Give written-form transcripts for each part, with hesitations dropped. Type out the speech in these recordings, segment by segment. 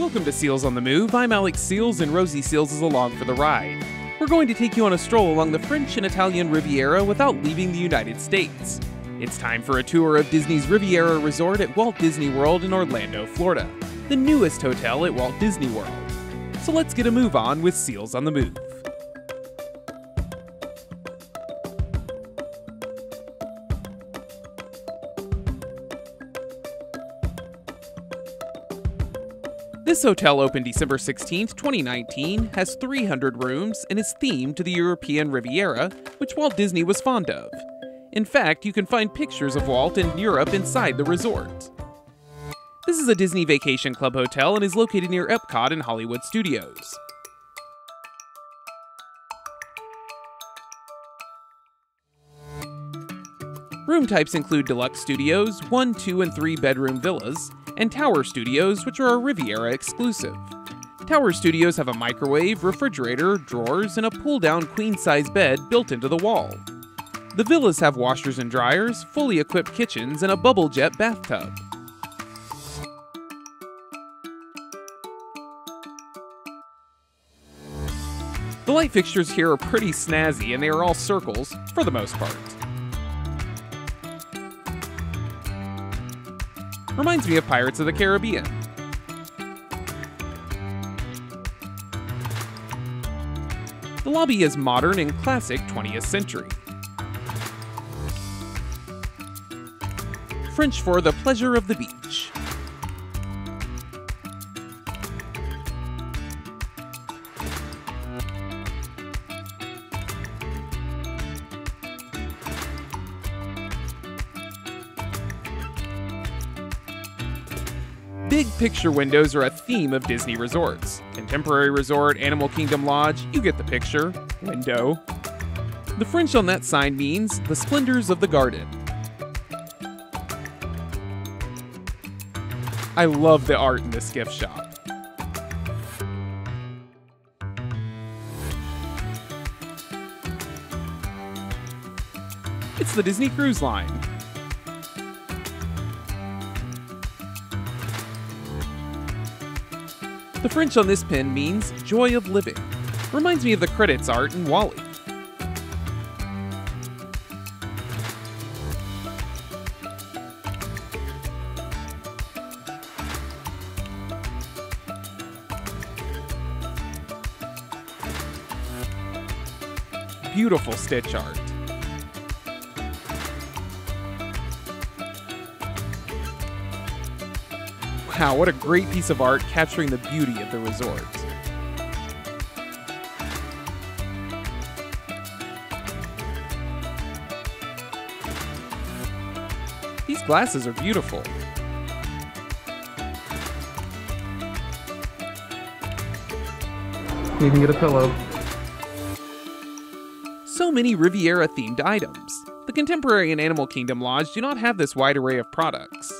Welcome to Seals on the Move. I'm Alex Seals and Rosie Seals is along for the ride. We're going to take you on a stroll along the French and Italian Riviera without leaving the United States. It's time for a tour of Disney's Riviera Resort at Walt Disney World in Orlando, Florida, the newest hotel at Walt Disney World. So let's get a move on with Seals on the Move. This hotel opened December 16, 2019, has 300 rooms, and is themed to the European Riviera, which Walt Disney was fond of. In fact, you can find pictures of Walt and Europe inside the resort. This is a Disney Vacation Club hotel and is located near Epcot and Hollywood Studios. Room types include deluxe studios, 1, 2, and 3 bedroom villas, and Tower Studios, which are a Riviera exclusive. Tower Studios have a microwave, refrigerator, drawers, and a pull-down queen-size bed built into the wall. The villas have washers and dryers, fully equipped kitchens, and a bubble jet bathtub. The light fixtures here are pretty snazzy, and they are all circles, for the most part. Reminds me of Pirates of the Caribbean. The lobby is modern and classic 20th century. French for the pleasure of the beach. Big picture windows are a theme of Disney resorts. Contemporary Resort, Animal Kingdom Lodge, you get the picture. Window. The French on that sign means the splendors of the garden. I love the art in this gift shop. It's the Disney Cruise Line. The French on this pin means joy of living. Reminds me of the credits art in WALL-E. Beautiful stitch art. Wow, what a great piece of art capturing the beauty of the resort. These glasses are beautiful. You can get a pillow. So many Riviera-themed items. The Contemporary and Animal Kingdom Lodge do not have this wide array of products.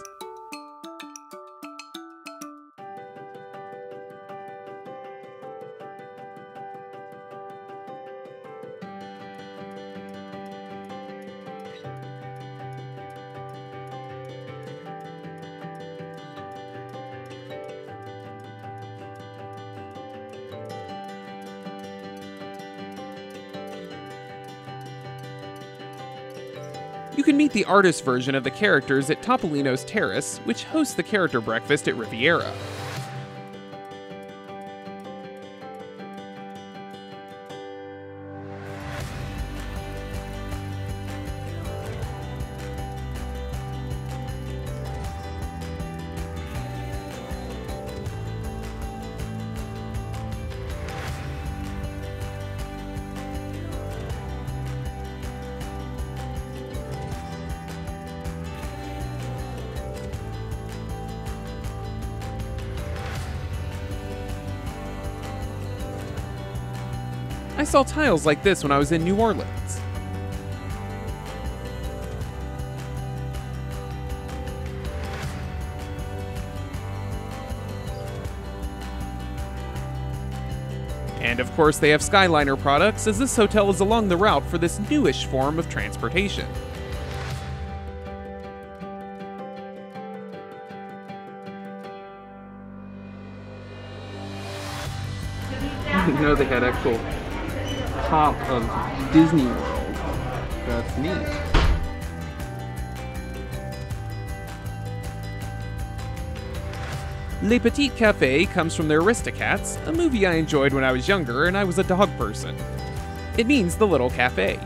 You can meet the artist version of the characters at Topolino's Terrace, which hosts the character breakfast at Riviera. I saw tiles like this when I was in New Orleans. And of course they have Skyliner products, as this hotel is along the route for this newish form of transportation. didn't know they had actual top of Disney World. That's neat. Le Petit Café comes from the Aristocats, a movie I enjoyed when I was younger and I was a dog person. It means the little cafe.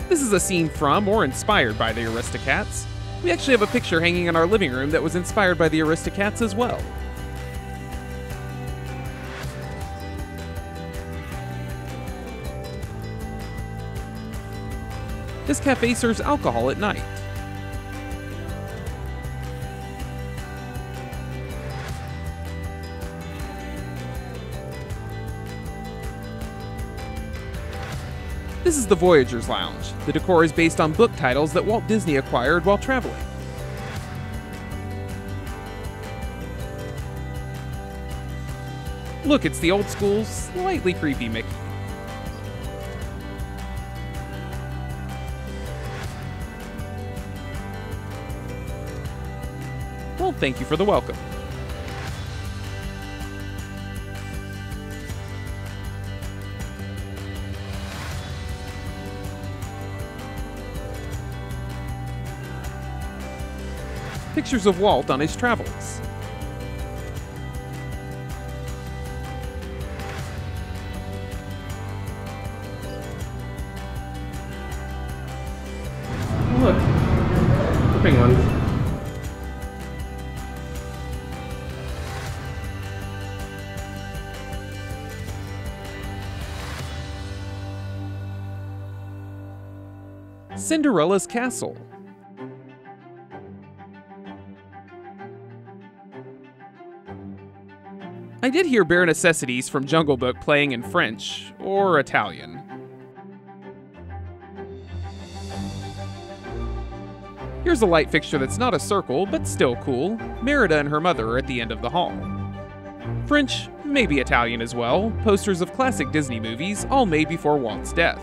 This is a scene from or inspired by the Aristocats. We actually have a picture hanging in our living room that was inspired by the Aristocats as well. This cafe serves alcohol at night. This is the Voyageurs Lounge. The decor is based on book titles that Walt Disney acquired while traveling. Look, it's the old school, slightly creepy Mickey. Well, thank you for the welcome. Pictures of Walt on his travels. Look, the penguins. Cinderella's Castle. I did hear Bare Necessities from Jungle Book playing in French or Italian. Here's a light fixture that's not a circle, but still cool. Merida and her mother are at the end of the hall. French, maybe Italian as well, posters of classic Disney movies, all made before Walt's death.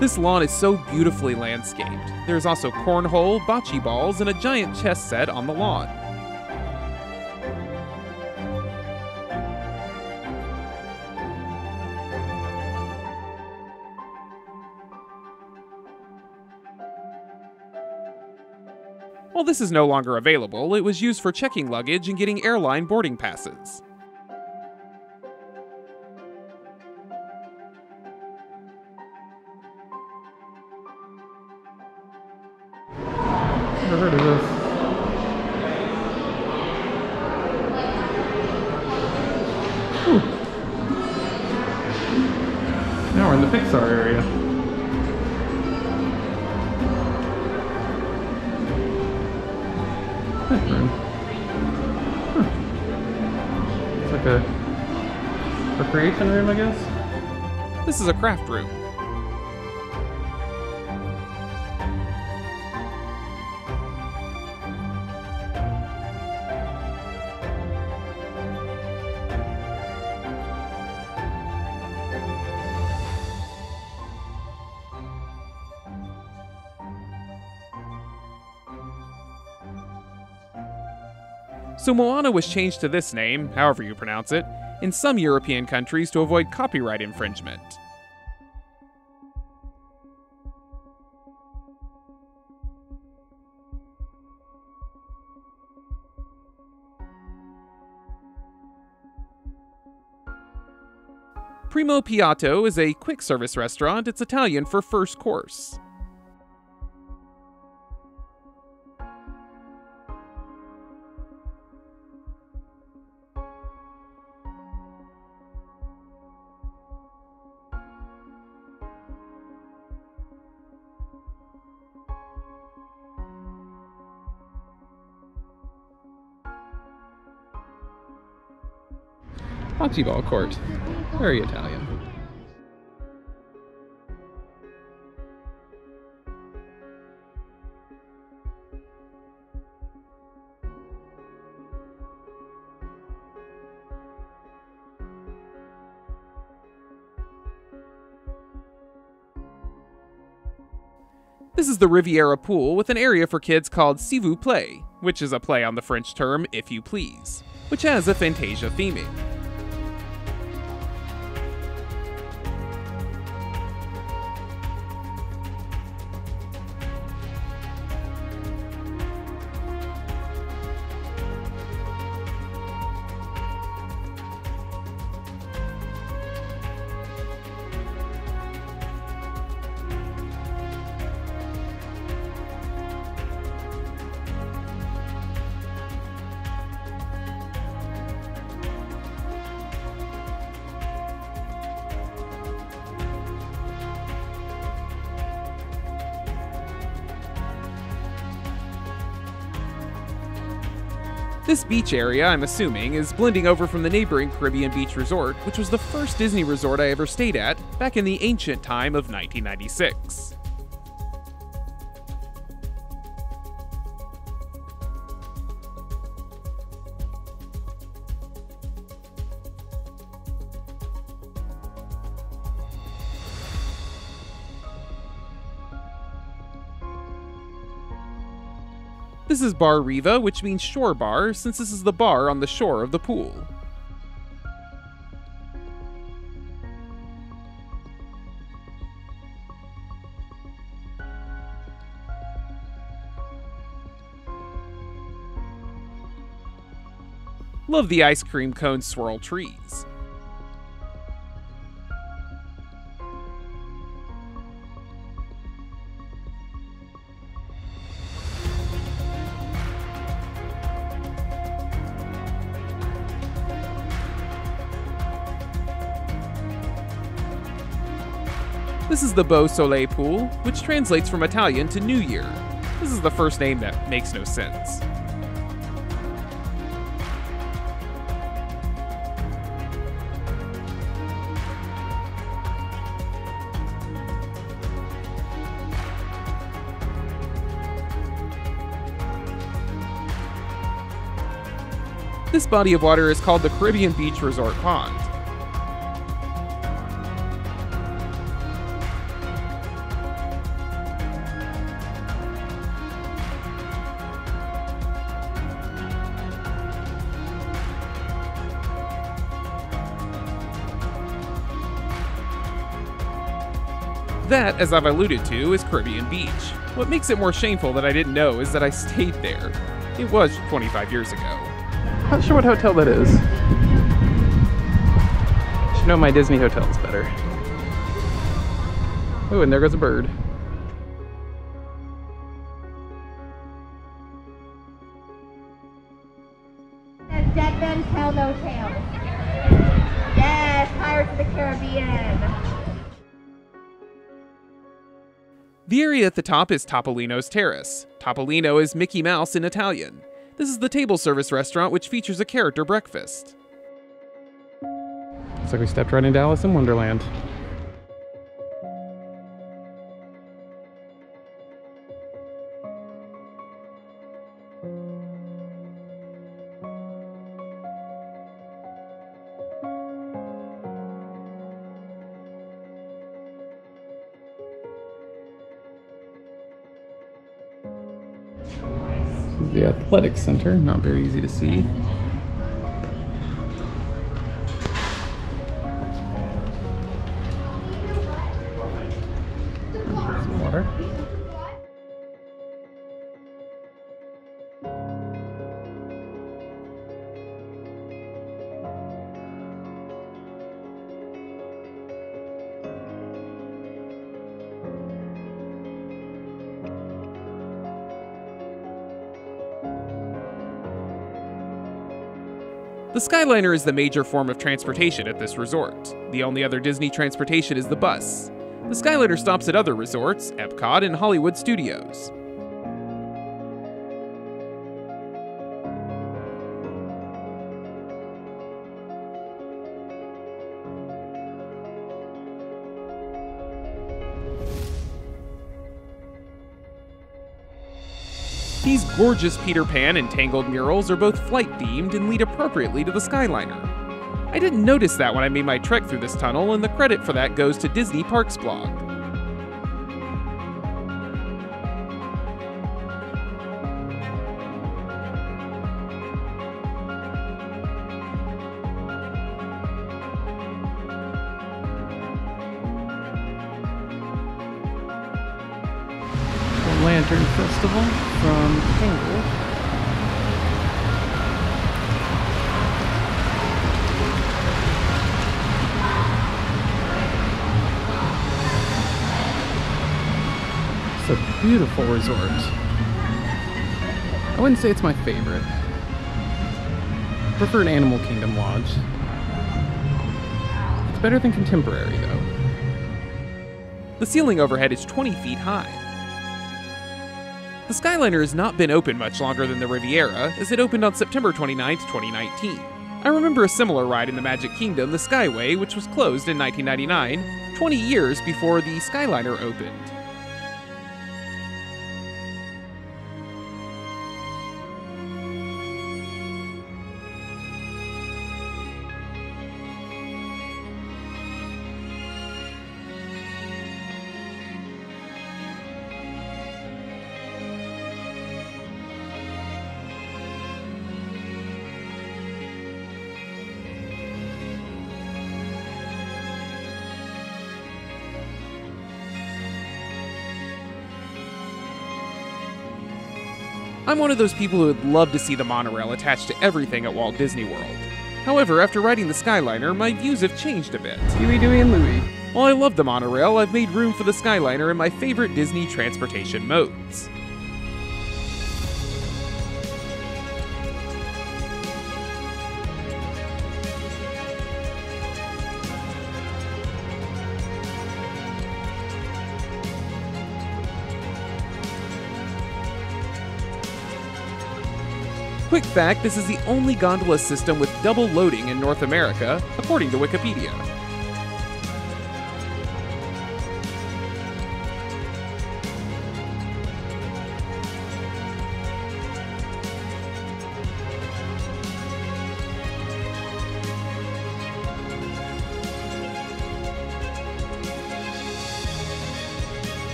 This lawn is so beautifully landscaped. There's also cornhole, bocce balls, and a giant chess set on the lawn. While this is no longer available, it was used for checking luggage and getting airline boarding passes. Never heard of this. Ooh. Now we're in the Pixar area. Tech room. Huh. It's like a recreation room, I guess? This is a craft room. So Moana was changed to this name, however you pronounce it, in some European countries to avoid copyright infringement. Primo Piatto is a quick service restaurant. It's Italian for first course. Bocce ball court. Very Italian. This is the Riviera pool with an area for kids called S'il vous plaît, which is a play on the French term if you please, which has a Fantasia theming. This beach area, I'm assuming, is blending over from the neighboring Caribbean Beach Resort, which was the first Disney resort I ever stayed at back in the ancient time of 1996. This is Bar Riva, which means shore bar, since this is the bar on the shore of the pool. Love the ice cream cone swirl trees. This is the Beau Soleil pool, which translates from Italian to New Year. This is the first name that makes no sense. This body of water is called the Caribbean Beach Resort Pond. That, as I've alluded to, is Caribbean Beach. What makes it more shameful that I didn't know is that I stayed there. It was 25 years ago. Not sure what hotel that is. Should know my Disney hotels better. Oh, and there goes a bird. And dead men tell no tales. Yes, Pirates of the Caribbean. The area at the top is Topolino's Terrace. Topolino is Mickey Mouse in Italian. This is the table service restaurant which features a character breakfast. Looks like we stepped right into Alice in Wonderland. The Athletic Center, not very easy to see. Some water. The Skyliner is the major form of transportation at this resort. The only other Disney transportation is the bus. The Skyliner stops at other resorts, Epcot and Hollywood Studios. These gorgeous Peter Pan and Tangled murals are both flight-themed and lead appropriately to the Skyliner. I didn't notice that when I made my trek through this tunnel, and the credit for that goes to Disney Parks blog. Lantern Festival from Tangled. It's a beautiful resort. I wouldn't say it's my favorite. I prefer an Animal Kingdom lodge. It's better than Contemporary, though. The ceiling overhead is 20 feet high. The Skyliner has not been open much longer than the Riviera, as it opened on September 29, 2019. I remember a similar ride in the Magic Kingdom, the Skyway, which was closed in 1999, 20 years before the Skyliner opened. I'm one of those people who would love to see the monorail attached to everything at Walt Disney World. However, after riding the Skyliner, my views have changed a bit. Huey, Dewey, and Louie. While I love the monorail, I've made room for the Skyliner in my favorite Disney transportation modes. Quick fact, this is the only gondola system with double loading in North America, according to Wikipedia.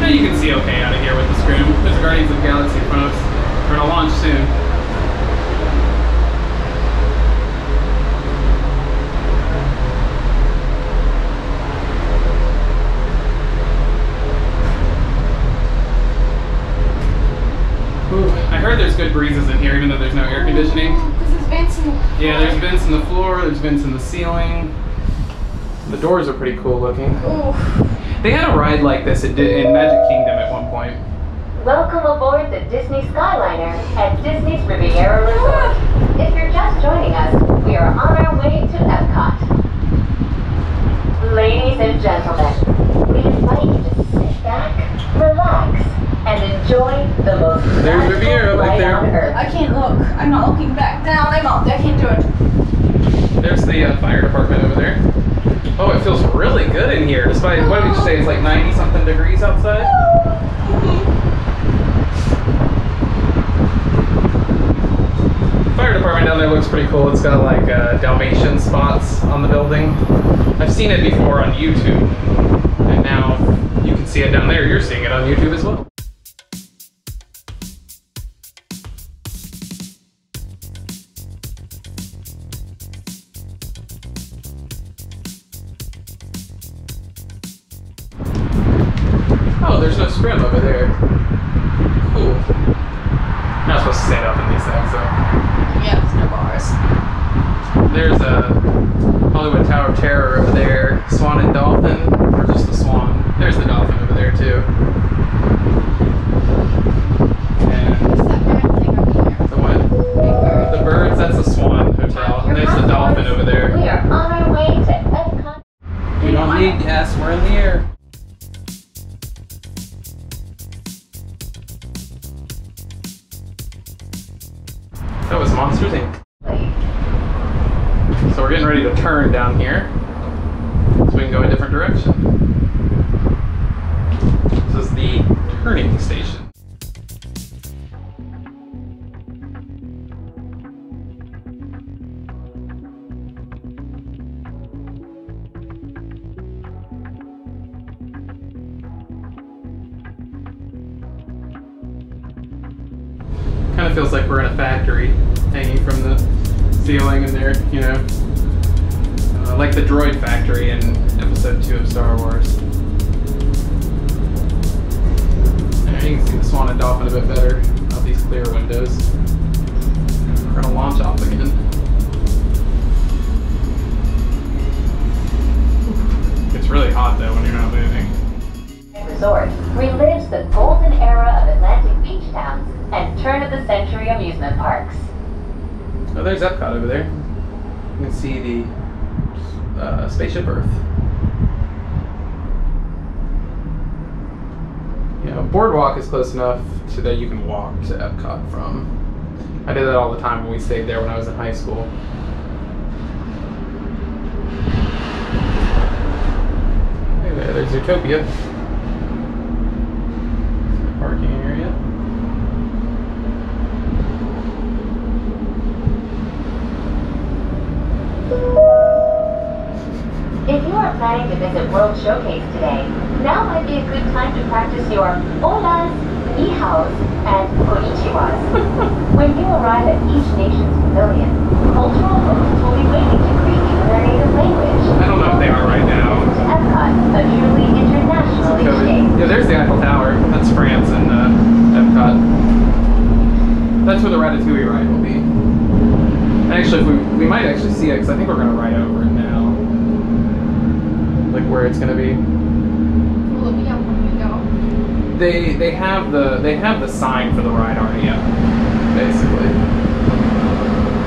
You can see okay out of here with the scrim. There's Guardians of the Galaxy in front of us. We're gonna launch soon. Ooh, I heard there's good breezes in here even though there's no air conditioning. Because there's vents in the floor. Yeah, there's vents in the floor, there's vents in the ceiling. The doors are pretty cool looking. Ooh. They had a ride like this in Magic Kingdom at one point. Welcome aboard the Disney Skyliner at Disney's Riviera Resort. If you're just joining us, we are on our way to Epcot. Ladies and gentlemen, we invite you to sit back, relax, and enjoy the most There's Riviera right there. on Earth. I can't look. I'm not looking back down. I can't do it. There's the fire department over there. Oh, it feels really good in here, despite, what did we say, it's like 90-something degrees outside? Fire department down there looks pretty cool. It's got like Dalmatian spots on the building. I've seen it before on YouTube, and now you can see it down there. You're seeing it on YouTube as well. Oh, there's no scrim over there. Cool. You're not supposed to stand up in these things, though. Yeah, there's no bars. There's a Hollywood Tower of Terror over there. Swan and Dolphin, or just the Swan. There's the Dolphin over there, too. And the what? The birds, that's the Swan Hotel. And there's the Dolphin over there. We are on our way to Epcot. We don't need gas, we're in the air. That was Monsters, Inc. So we're getting ready to turn down here, so we can go a different direction. This is the turning station. of feels like we're in a factory, hanging from the ceiling, and there, you know, like the droid factory in Episode 2 of Star Wars. There, you can see the swan and dolphin a bit better out these clear windows. We're gonna launch off again. It's really hot though when you're not moving. Resort relives the golden era of Atlantic beach towns and turn-of-the-century amusement parks. Oh, there's Epcot over there. You can see the Spaceship Earth. You know, Boardwalk is close enough so that you can walk to Epcot from. I did that all the time when we stayed there when I was in high school. Hey there, there's Zootopia. Parking area. If you are planning to visit World Showcase today, now might be a good time to practice your holas, ni haos, and konnichiwas. When you arrive at each nation's pavilion, cultural hosts will be waiting to greet you in their native language. I don't know if they are right now. To Epcot, a truly international exchange. Yeah, there's the Eiffel Tower. That's France and Epcot. That's where the Ratatouille ride will be. Actually, if we might actually see it because I think we're going to ride over it now. Like where it's going to be. Will it be up when we go? They have the sign for the ride already up, basically.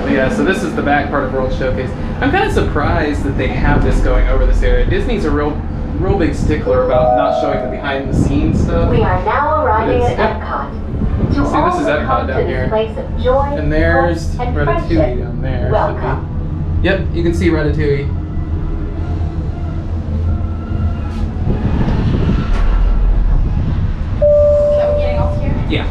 But yeah, so this is the back part of World Showcase. I'm kind of surprised that they have this going over this area. Disney's a real big stickler about not showing the behind the scenes stuff. We are now arriving at Epcot. To See, all this is who Epcot come down to here. this place of joy, And there's hope, and Ratatouille friendship, down there. welcome. Yep, you can see Ratatouille. Are we getting off here? Yeah.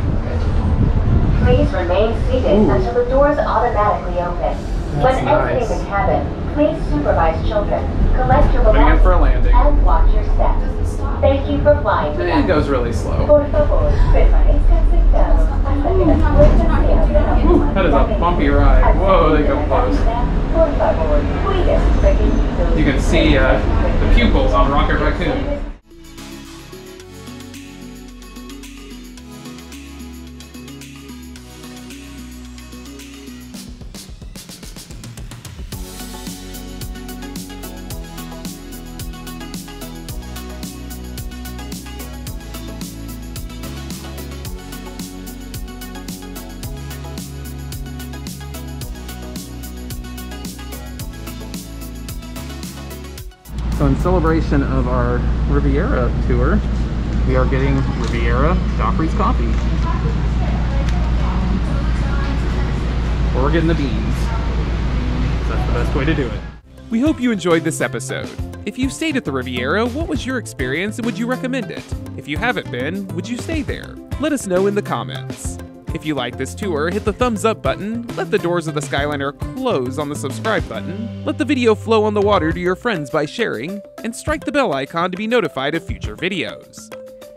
Please remain seated Ooh. until the doors automatically open. When exiting nice. the cabin, please supervise children, collect your Putting in for a belongings, landing. and watch your steps. Does it stop? Thank you for flying with It us. goes really slow. Por favor, permanezcan sentados hasta que las puertas se abran Ooh, that is a bumpy ride. Whoa, they go close. Por favor, cuide sus pequeñitos. You can see the pupils on Rocket Raccoon. So in celebration of our Riviera tour, we are getting Riviera Joffrey's coffee. Or we're getting the beans. That's the best way to do it. We hope you enjoyed this episode. If you stayed at the Riviera, what was your experience and would you recommend it? If you haven't been, would you stay there? Let us know in the comments. If you like this tour, hit the thumbs up button, let the doors of the Skyliner close on the subscribe button, let the video flow on the water to your friends by sharing, and strike the bell icon to be notified of future videos.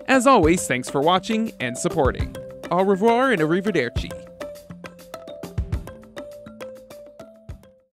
As always, thanks for watching and supporting. Au revoir and arrivederci.